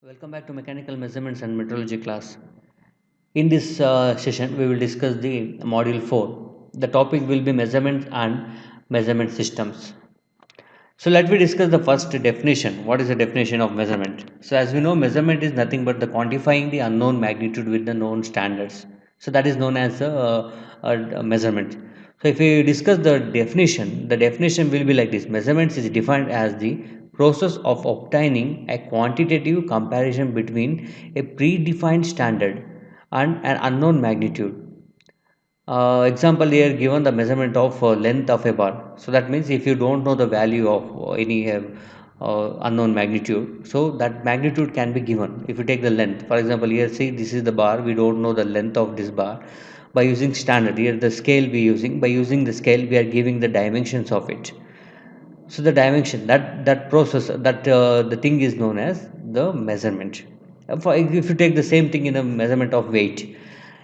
Welcome back to Mechanical Measurements and Metrology class. In this session, we will discuss the module 4. The topic will be measurements and measurement systems. So let me discuss the first definition. What is the definition of measurement? So as we know, measurement is nothing but the quantifying the unknown magnitude with the known standards. So that is known as a measurement. So if we discuss the definition will be like this. Measurements is defined as the process of obtaining a quantitative comparison between a predefined standard and an unknown magnitude. Example here given the measurement of length of a bar. So that means if you don't know the value of any unknown magnitude, so that magnitude can be given if you take the length. For example, here see this is the bar. We don't know the length of this bar. By using standard here the scale we using. By using the scale we are giving the dimensions of it. So the dimension that process the thing is known as the measurement. If you take the same thing in a measurement of weight,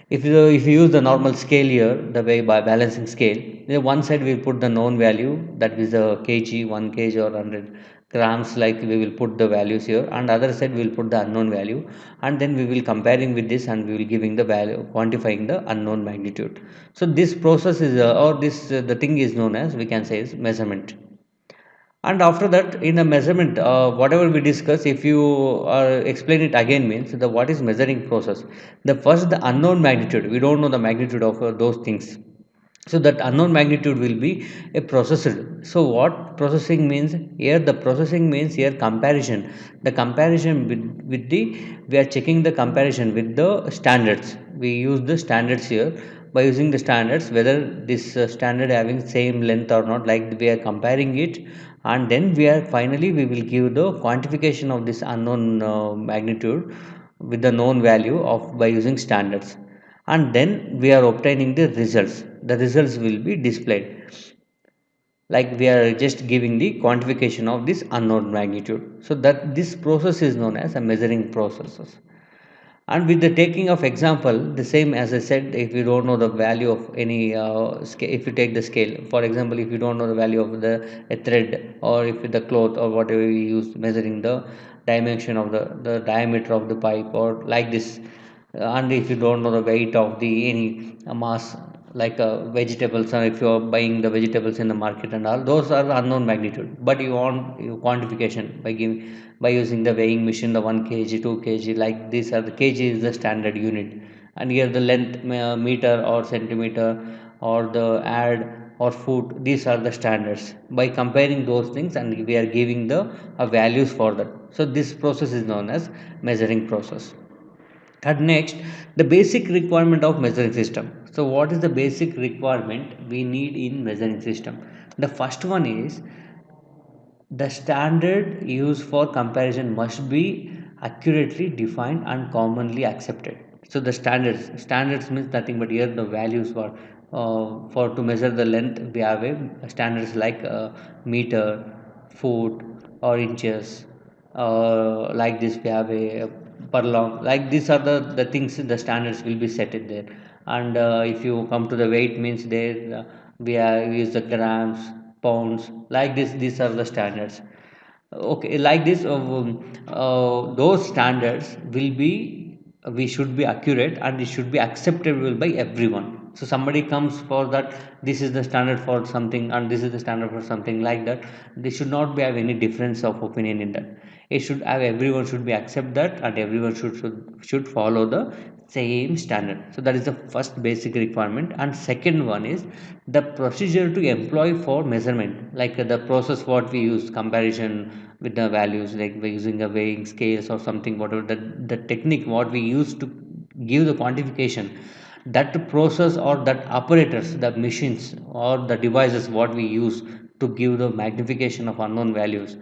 if you use the normal scale here, the way by balancing scale, then one side we will put the known value, that is a kg, 1 kg or 100 grams, like we will put the values here, and other side we will put the unknown value, and then we will comparing with this and we will giving the value, quantifying the unknown magnitude. So this process is or this the thing is known as, we can say, is measurement. And after that, in a measurement, whatever we discuss, if you explain it again, means the what is measuring process. The first, the unknown magnitude, we don't know the magnitude of those things. So that unknown magnitude will be a processor. So what processing means here? The processing means here comparison. The comparison with the, we are checking the comparison with the standards. We use the standards here. By using the standards, whether this standard having same length or not, like we are comparing it, and then we are finally we will give the quantification of this unknown magnitude with the known value of by using standards, and then we are obtaining the results. The results will be displayed, like we are just giving the quantification of this unknown magnitude. So that this process is known as a measuring processes. And with the taking of example, the same as I said, if you don't know the value of any scale, if you take the scale, for example, if you don't know the value of the a thread, or if the cloth or whatever you use measuring the dimension of the diameter of the pipe, or like this, and if you don't know the weight of the any mass, like vegetables, or if you are buying the vegetables in the market and all, those are the unknown magnitude, but you want you quantification by giving, by using the weighing machine, the 1 kg, 2 kg, like these are the kg is the standard unit, and here the length, meter or centimeter, or the ad or foot, these are the standards. By comparing those things, and we are giving the values for that. So this process is known as measuring process. And next, the basic requirement of measuring system. So what is the basic requirement we need in measuring system? The first one is the standard used for comparison must be accurately defined and commonly accepted. So the standards means nothing but here the values for to measure the length, we have a standards like meter, foot, or inches. Like this we have a per long, like these are the things, the standards will be set it there. And if you come to the weight, means there we use the grams, pounds, like this, these are the standards. Okay, like this, those standards will be, we should be accurate, and it should be acceptable by everyone. So somebody comes for that, this is the standard for something and this is the standard for something, like that, they should not be have any difference of opinion in that. It should have, everyone should be accept that, and everyone should follow the same standard. So that is the first basic requirement. And second one is the procedure to employ for measurement, like the process what we use comparison with the values, like we're using a weighing scales or something, whatever the technique what we use to give the quantification, that process or that apparatus, the machines or the devices what we use to give the magnification of unknown values.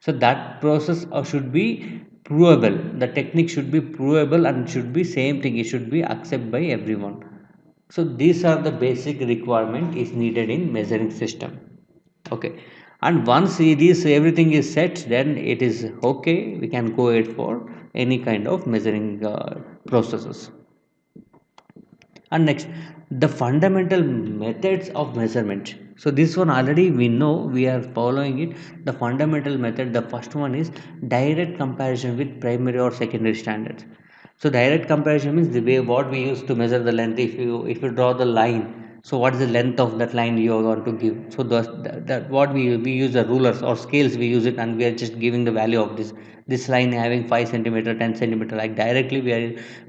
So that process should be provable, the technique should be provable, and should be same thing, it should be accepted by everyone. So these are the basic requirement is needed in measuring system. Okay, and once it is everything is set, then it is okay, we can go ahead for any kind of measuring processes. And next, the fundamental methods of measurement. So this one already we know, we are following it. The fundamental method, the first one is direct comparison with primary or secondary standards. So direct comparison means the way what we use to measure the length. If you draw the line, so what is the length of that line you are going to give? So that what we use the rulers or scales, we use it, and we are just giving the value of this line having 5 centimeter, 10 centimeter, like directly we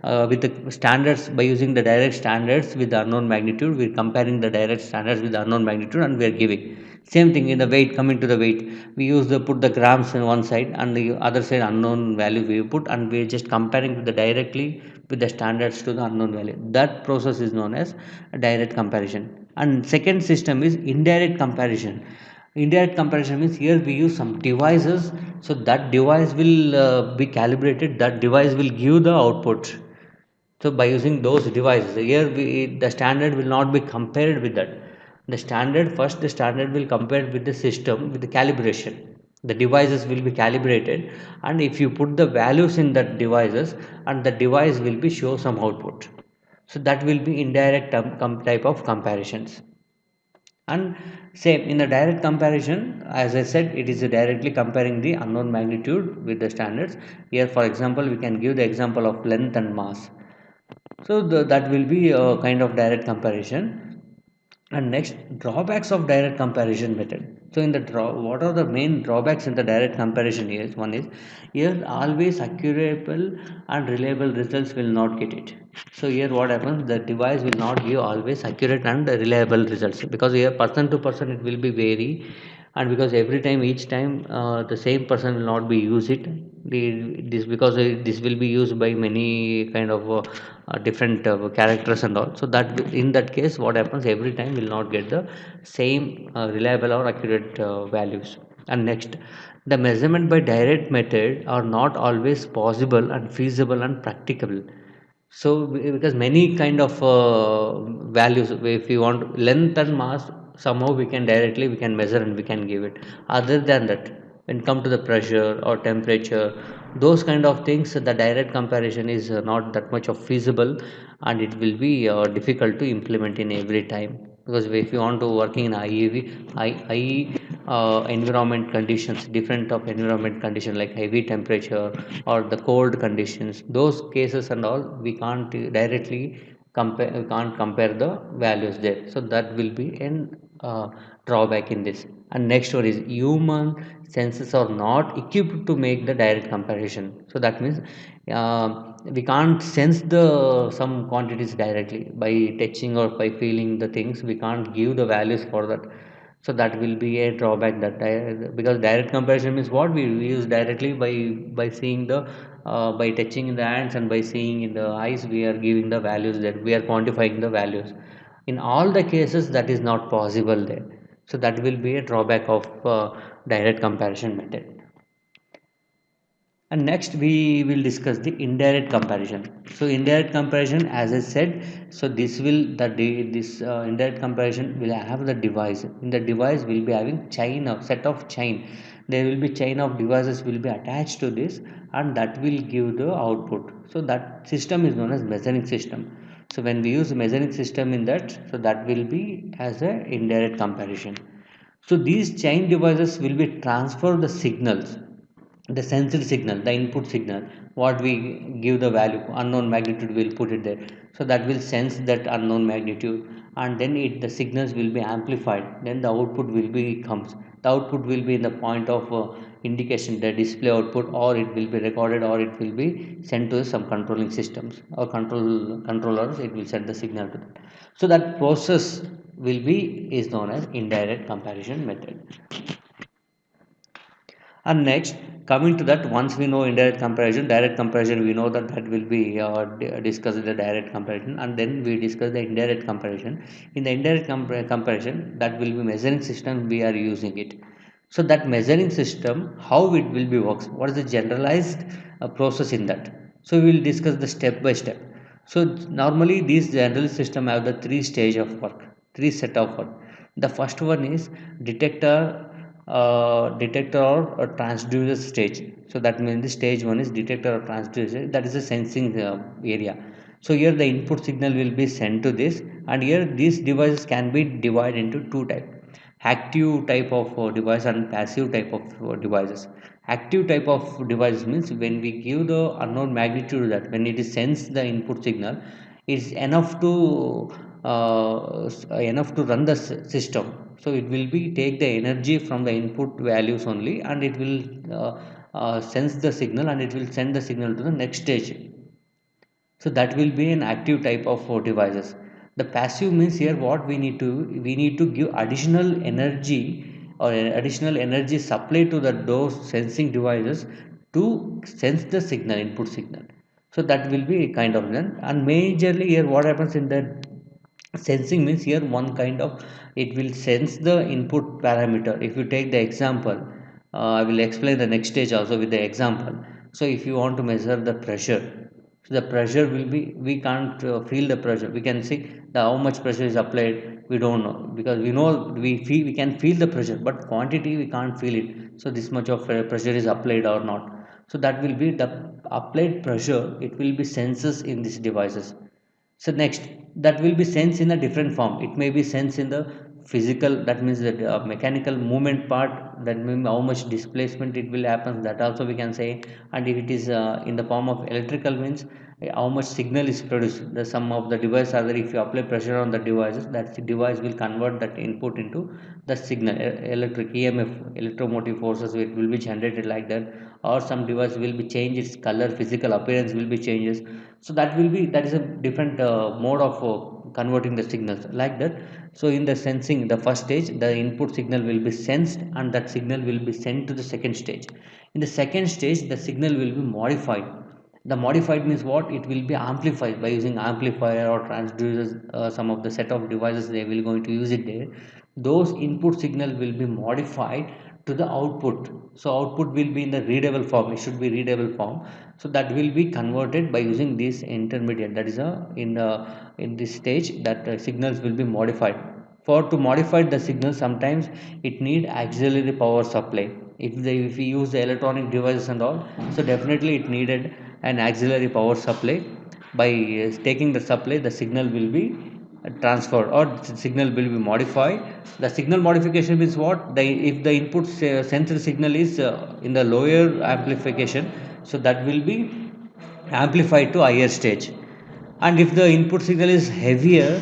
are with the standards. By using the direct standards with the unknown magnitude, we are comparing the direct standards with the unknown magnitude, and we are giving same thing in the weight. Coming to the weight, we use the put the grams on one side and the other side unknown value we put, and we are just comparing with the directly with the standards to the unknown value. That process is known as a direct comparison. And second system is indirect comparison. Indirect comparison means here we use some devices, so that device will be calibrated, that device will give the output. So by using those devices, here the standard will not be compared with that. The standard, first the standard will compare with the system, with the calibration. The devices will be calibrated, and if you put the values in that devices, and the device will be show some output. So that will be indirect type of comparisons. And same in the direct comparison, as I said, it is directly comparing the unknown magnitude with the standards. Here for example, we can give the example of length and mass. So that will be a kind of direct comparison. And next, drawbacks of direct comparison method. So in the what are the main drawbacks in the direct comparison? Is one is here always accurate and reliable results will not get it. So here what happens, the device will not give always accurate and reliable results, because here person to person it will be vary, and because every time each time the same person will not be use it. This because this will be used by many kind of different characters and all. So that in that case what happens, every time will not get the same reliable or accurate values. And next, the measurement by direct method are not always possible and feasible and practicable. So because many kind of values, if you want length and mass, somehow we can measure and we can give it. Other than that, when come to the pressure or temperature, those kind of things, the direct comparison is not that much of feasible, and it will be difficult to implement in every time. Because if you want to working in high environment conditions, different of environment condition like heavy temperature or the cold conditions, those cases and all, we can't directly compare, we can't compare the values there. So that will be an drawback in this. And next one is human senses are not equipped to make the direct comparison. So that means we can't sense the some quantities directly by touching or by feeling the things. We can't give the values for that. So that will be a drawback, that because direct comparison means what we use directly by seeing the by touching in the hands and by seeing in the eyes, we are giving the values, that we are quantifying the values. In all the cases that is not possible there. So that will be a drawback of direct comparison method. And next we will discuss the indirect comparison. So indirect comparison, as I said, so this will this indirect comparison will have the device. In the device will be having chain of set of chain, there will be chain of devices will be attached to this, and that will give the output. So that system is known as measuring system. So when we use measuring system in that, so that will be as a indirect comparison. So these chain devices will be transfer the signals, the sensed signal, the input signal, what we give the value unknown magnitude, will put it there. So that will sense that unknown magnitude, and then the signals will be amplified, then the output will be comes. The output will be in the point of indication, the display output, or it will be recorded, or it will be sent to some controlling systems or controllers. It will send the signal to that. So that process will be is known as indirect comparison method. And next, coming to that, once we know indirect comparison, direct comparison, we know that will be discussed in the direct comparison, and then we discuss the indirect comparison. In the indirect comparison, that will be measuring system we are using it. So that measuring system, how it will be works, what is the generalized process in that. So we will discuss the step by step. So normally these general system have the three stage of work, three set of work. The first one is detector, detector or a transducer stage. So that means the stage one is detector or transducer, that is a sensing area. So here the input signal will be sent to this, and here these devices can be divided into two types. active type of device and passive type of devices. Active type of device means when we give the unknown magnitude, that when it is sense the input signal is enough to run the system. So it will be take the energy from the input values only, and it will sense the signal, and it will send the signal to the next stage. So that will be an active type of devices. The passive means here what we need to give additional energy or additional energy supply to the those sensing devices to sense the signal, input signal. So that will be a kind of then. And majorly here what happens in the sensing means here one kind of, it will sense the input parameter. If you take the example, I will explain the next stage also with the example. So if you want to measure the pressure, so the pressure will be, we can't feel the pressure. We can see the how much pressure is applied, we don't know, because we know we can feel the pressure, but quantity we can't feel it. So this much of pressure is applied or not. So that will be the applied pressure, it will be senses in these devices. So next, that will be sense in a different form. It may be sense in the physical, that means that mechanical movement part, that means how much displacement it will happen, that also we can say. And if it is in the form of electrical means how much signal is produced. The sum of the device are there, if you apply pressure on the devices, that device will convert that input into the signal, electric EMF, electromotive forces, it will be generated like that. Or some device will be change its color, physical appearance will be changes. So that is a different mode of converting the signals like that. So in the sensing, the first stage, the input signal will be sensed, and that signal will be sent to the second stage. In the second stage, the signal will be modified. The modified means what, it will be amplified by using amplifier or transducers, some of the set of devices they will going to use it there. Those input signal will be modified to the output. So output will be in the readable form, it should be readable form. So that will be converted by using this intermediate, that is in this stage, that signals will be modified. For to modify the signal, sometimes it need auxiliary power supply. If we use the electronic devices and all, so definitely it needed an auxiliary power supply. By taking the supply, the signal will be transferred, or the signal will be modified. The signal modification means what, if the input sensor signal is in the lower amplification, so that will be amplified to higher stage. And if the input signal is heavier,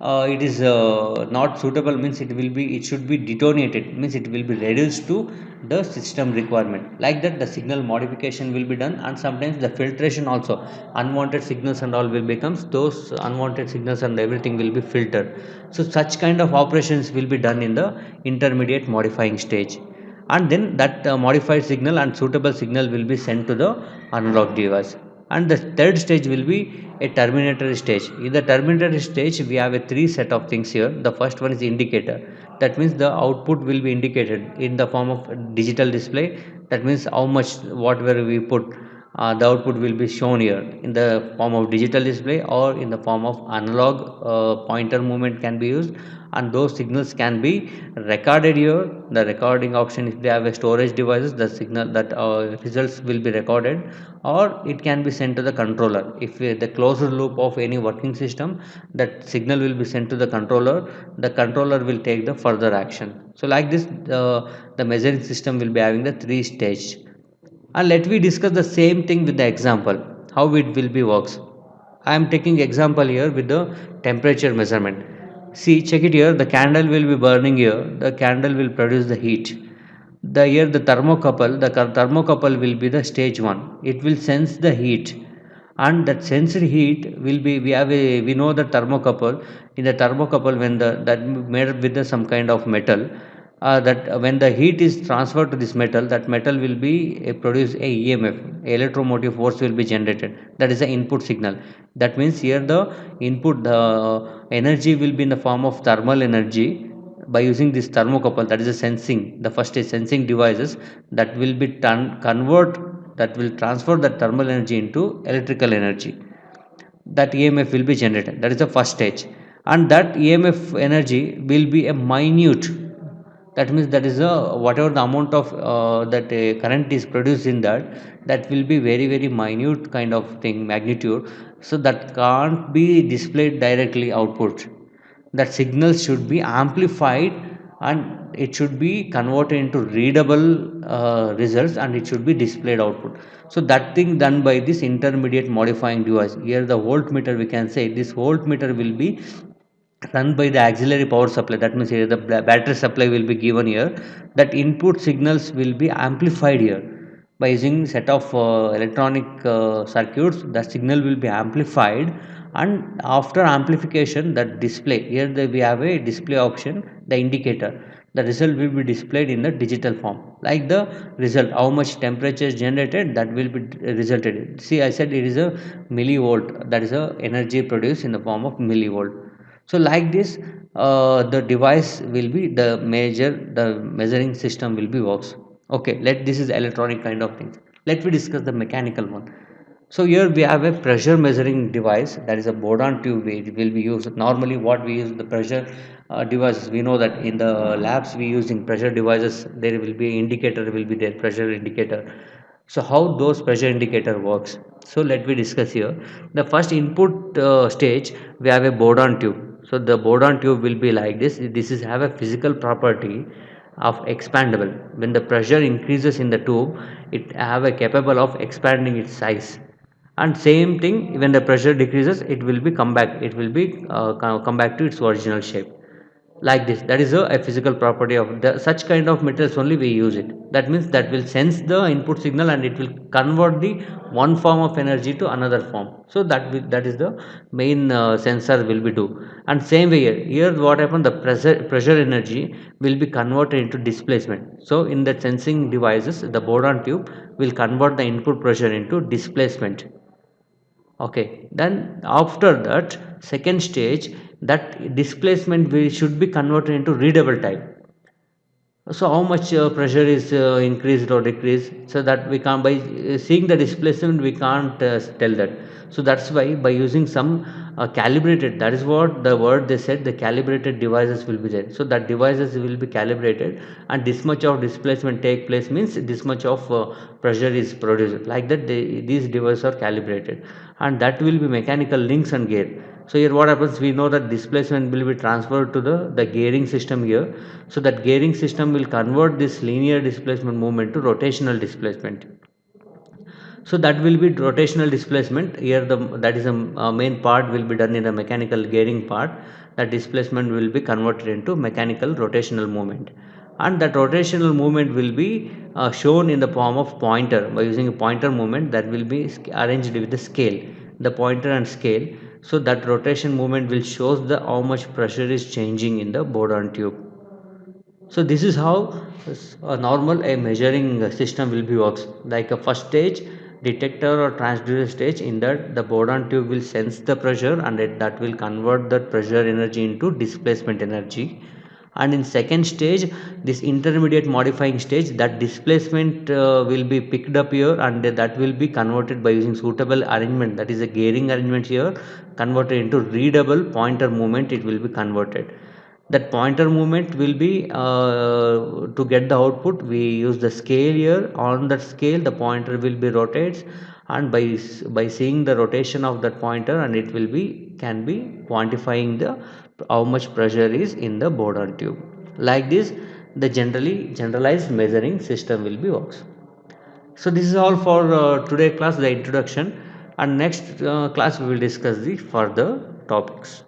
it is not suitable, means it should be detonated, means it will be reduced to the system requirement. Like that, the signal modification will be done. And sometimes the filtration also, unwanted signals and all will becomes, those unwanted signals and everything will be filtered. So such kind of operations will be done in the intermediate modifying stage. And then that modified signal and suitable signal will be sent to the analog device. And the third stage will be a terminator stage. In the terminator stage, we have a three set of things here. The first one is indicator. That means the output will be indicated in the form of digital display. That means how much whatever we put, the output will be shown here in the form of digital display, or in the form of analog pointer movement can be used. And those signals can be recorded here. The recording option, if they have a storage devices, the signal that results will be recorded, or it can be sent to the controller. If the closed loop of any working system, that signal will be sent to the controller. The controller will take the further action. So like this, the measuring system will be having the three stage. And let me discuss the same thing with the example, how it will be works. I am taking example here with the temperature measurement. See, check it here, the candle will be burning here, the candle will produce the heat. The thermocouple will be the stage 1, it will sense the heat. And that sensed heat will be, we know the thermocouple. In the thermocouple, when that made up with some kind of metal, that when the heat is transferred to this metal, that metal will be produce a EMF, electromotive force will be generated. That is the input signal. That means here the input, the energy will be in the form of thermal energy. By using this thermocouple, that is a sensing, the first is sensing devices, that will be convert, that will transfer that thermal energy into electrical energy. That EMF will be generated, that is the first stage. And that EMF energy will be a minute. That means that is a whatever the amount of that current is produced in that, that will be very very minute kind of thing, magnitude. So that can't be displayed directly output. That signal should be amplified and it should be converted into readable results, and it should be displayed output. So that thing done by this intermediate modifying device. Here the voltmeter, we can say this voltmeter will be run by the auxiliary power supply. That means here the battery supply will be given here. That input signals will be amplified here by using set of electronic circuits. The signal will be amplified, and after amplification, that display here we have a display option, the indicator. The result will be displayed in the digital form, like the result how much temperature is generated, that will be resulted. See, I said it is a millivolt, that is a energy produced in the form of millivolt. So like this, the device will be the measuring system will be works. Okay, this is electronic kind of things. Let me discuss the mechanical one. So here we have a pressure measuring device, that is a Bourdon tube, which will be used. Normally what we use the pressure devices, we know that in the labs we using pressure devices, there will be indicator, will be there, pressure indicator. So how those pressure indicator works? So let me discuss here. The first input stage, we have a Bourdon tube. So the Bourdon tube will be like this. This is have a physical property of expandable. When the pressure increases in the tube, it have a capable of expanding its size. And same thing, when the pressure decreases, it will be come back. It will be come back to its original shape, like this. That is a physical property of such kind of materials, only we use it. That means that will sense the input signal, and it will convert the one form of energy to another form. So that is the main sensor will be do. And same way here what happened, the pressure energy will be converted into displacement. So in the sensing devices, the Bourdon tube will convert the input pressure into displacement. Okay, then after that second stage, that displacement should be converted into readable type. So how much pressure is increased or decreased, so that we can't, by seeing the displacement we can't tell that. So that's why by using some calibrated, that is what the word they said, the calibrated devices will be there. So that devices will be calibrated, and this much of displacement take place means this much of pressure is produced, like that these devices are calibrated, and that will be mechanical links and gear. So here what happens, we know that displacement will be transferred to the gearing system here. So that gearing system will convert this linear displacement movement to rotational displacement. So that will be rotational displacement here. That is a main part will be done in the mechanical gearing part. That displacement will be converted into mechanical rotational movement, and that rotational movement will be shown in the form of pointer, by using a pointer movement that will be arranged with the scale, the pointer and scale. So that rotation movement will shows the how much pressure is changing in the Bourdon tube. So this is how a normal a measuring system will be works. Like a first stage, detector or transducer stage, in that the Bourdon tube will sense the pressure, and that will convert that pressure energy into displacement energy. And in second stage, this intermediate modifying stage, that displacement will be picked up here, and that will be converted by using suitable arrangement, that is a gearing arrangement here, converted into readable pointer movement. It will be converted. That pointer movement will be to get the output, we use the scale here. On that scale the pointer will be rotates, and by seeing the rotation of that pointer, and it will be can be quantifying the how much pressure is in the Bourdon tube. Like this, the generalized measuring system will be works. So this is all for today class, the introduction, and next class we will discuss the further topics.